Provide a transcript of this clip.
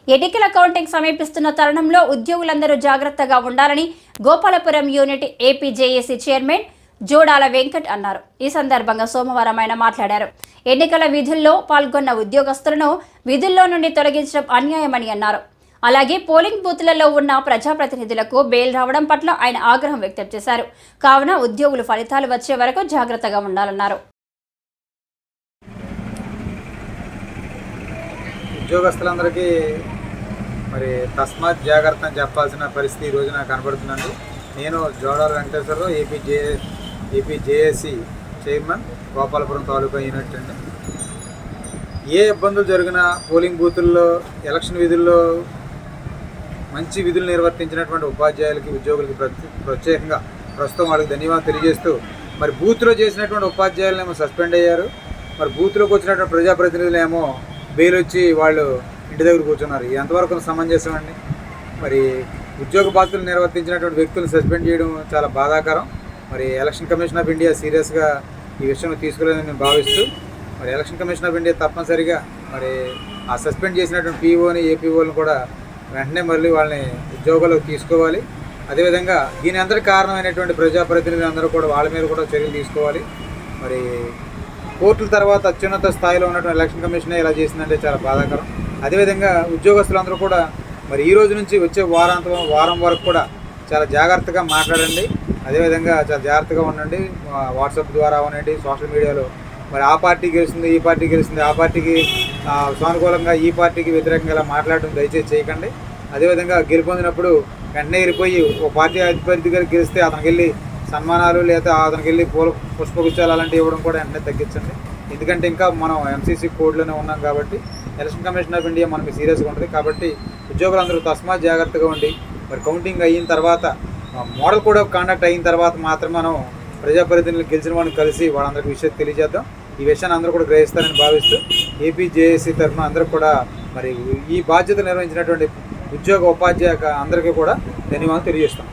ఎన్నికల కౌంటింగ్ సమీపిస్తున్న తరుణంలో ఉద్యోగులందరూ జాగ్రత్తగా ఉండాలని Gopalapuram unit APJAC chairman Jodala Venkat అన్నారు. ఈ సందర్భంగా సోమవారం ఆయన మాట్లాడారు. ఎన్నికల విధుల్లో పాల్గొన్న ఉద్యోగస్తులను విధుల్లో నుండి తొలగించడం అన్యాయమని అన్నారు. అలాగే పోలింగ్ బూత్లలో ఉన్న ప్రజాప్రతినిధులకు బెయిల్ రావడం పట్ల ఆయన ఆగ్రహం వ్యక్తం చేశారు. కావున ఉద్యోగులు ఫలితాలు వచ్చే వరకు జాగ్రత్తగా ఉండాలన్నారు. ఉద్యోగస్తులందరికీ మరి తస్మాత్ జాగ్రత్త అని చెప్పాల్సిన పరిస్థితి ఈ రోజు నాకు కనబడుతుందండి. నేను జోడాల వెంకటేశ్వరరావు ఏపీజేఏసీ చైర్మన్ గోపాలపురం తాలూకా యూనిట్ అండి. ఏ ఇబ్బందులు జరిగినా పోలింగ్ బూతుల్లో ఎలక్షన్ విధుల్లో మంచి విధులు నిర్వర్తించినటువంటి ఉపాధ్యాయులకి ఉద్యోగులకి ప్రత్యేకంగా ప్రస్తుతం వాళ్ళకి ధన్యవాదాలు తెలియజేస్తూ మరి బూత్లో చేసినటువంటి ఉపాధ్యాయులనేమో సస్పెండ్ అయ్యారు. మరి బూత్లోకి వచ్చినటువంటి ప్రజాప్రతినిధులేమో బెయిల్ వచ్చి వాళ్ళు ఇంటి దగ్గర కూర్చున్నారు. ఎంతవరకు సమంజసం అండి? మరి ఉద్యోగ బాధ్యతలు నిర్వర్తించినటువంటి వ్యక్తులను సస్పెండ్ చేయడం చాలా బాధాకరం. మరి ఎలక్షన్ కమిషన్ ఆఫ్ ఇండియా సీరియస్గా ఈ విషయంలో తీసుకోలేదని నేను భావిస్తూ మరి ఎలక్షన్ కమిషన్ ఆఫ్ ఇండియా తప్పనిసరిగా మరి ఆ సస్పెండ్ చేసినటువంటి పీఓని ఏపీఓని కూడా వెంటనే మళ్ళీ వాళ్ళని ఉద్యోగాలకు తీసుకోవాలి. అదేవిధంగా దీని అందరికీ కారణమైనటువంటి ప్రజాప్రతినిధులు అందరూ కూడా వాళ్ళ మీద కూడా చర్యలు తీసుకోవాలి. మరి కోర్టుల తర్వాత అత్యున్నత స్థాయిలో ఉన్నటువంటి ఎలక్షన్ కమిషనే ఇలా చేసిందంటే చాలా బాధాకరం. అదేవిధంగా ఉద్యోగస్తులందరూ కూడా మరి ఈ రోజు నుంచి వచ్చే వారం వరకు కూడా చాలా జాగ్రత్తగా మాట్లాడండి. అదేవిధంగా చాలా జాగ్రత్తగా ఉండండి. వాట్సాప్ ద్వారా అవనండి, సోషల్ మీడియాలో మరి ఆ పార్టీ గెలుస్తుంది, ఈ పార్టీ గెలుస్తుంది, ఆ పార్టీకి సానుకూలంగా ఈ పార్టీకి వ్యతిరేకంగా ఇలా మాట్లాడడం దయచేసి చేయకండి. అదేవిధంగా గెలుపొందినప్పుడు వెంటనే వెళ్ళిపోయి ఓ పార్టీ అధిపతి గారికి గెలిస్తే అతనికి వెళ్ళి సన్మానాలు లేదా అతనికి వెళ్ళి పుష్పగుచ్చాలు అలాంటివి ఇవ్వడం కూడా వెంటనే తగ్గించండి. ఎందుకంటే ఇంకా మనం ఎంసీసీ కోడ్లోనే ఉన్నాం కాబట్టి ఎలక్షన్ కమిషన్ ఆఫ్ ఇండియా మనకి సీరియస్గా ఉంటుంది. కాబట్టి ఉద్యోగులందరూ తస్మాత్ జాగ్రత్తగా ఉండి మరి కౌంటింగ్ అయిన తర్వాత మోడల్ కోడ్ ఆఫ్ కాండక్ట్ అయిన తర్వాత మాత్రం మనం ప్రజాప్రతినిధులు గెలిచిన వాళ్ళని కలిసి వాళ్ళందరికీ విషయం తెలియజేద్దాం. ఈ విషయాన్ని అందరూ కూడా గ్రహిస్తారని భావిస్తూ ఏపీజేఏసీ తరఫున అందరూ కూడా మరి ఈ బాధ్యత నిర్వహించినటువంటి ఉద్యోగ ఉపాధ్యాయ అందరికీ కూడా ధన్యవాదాలు తెలియజేస్తాం.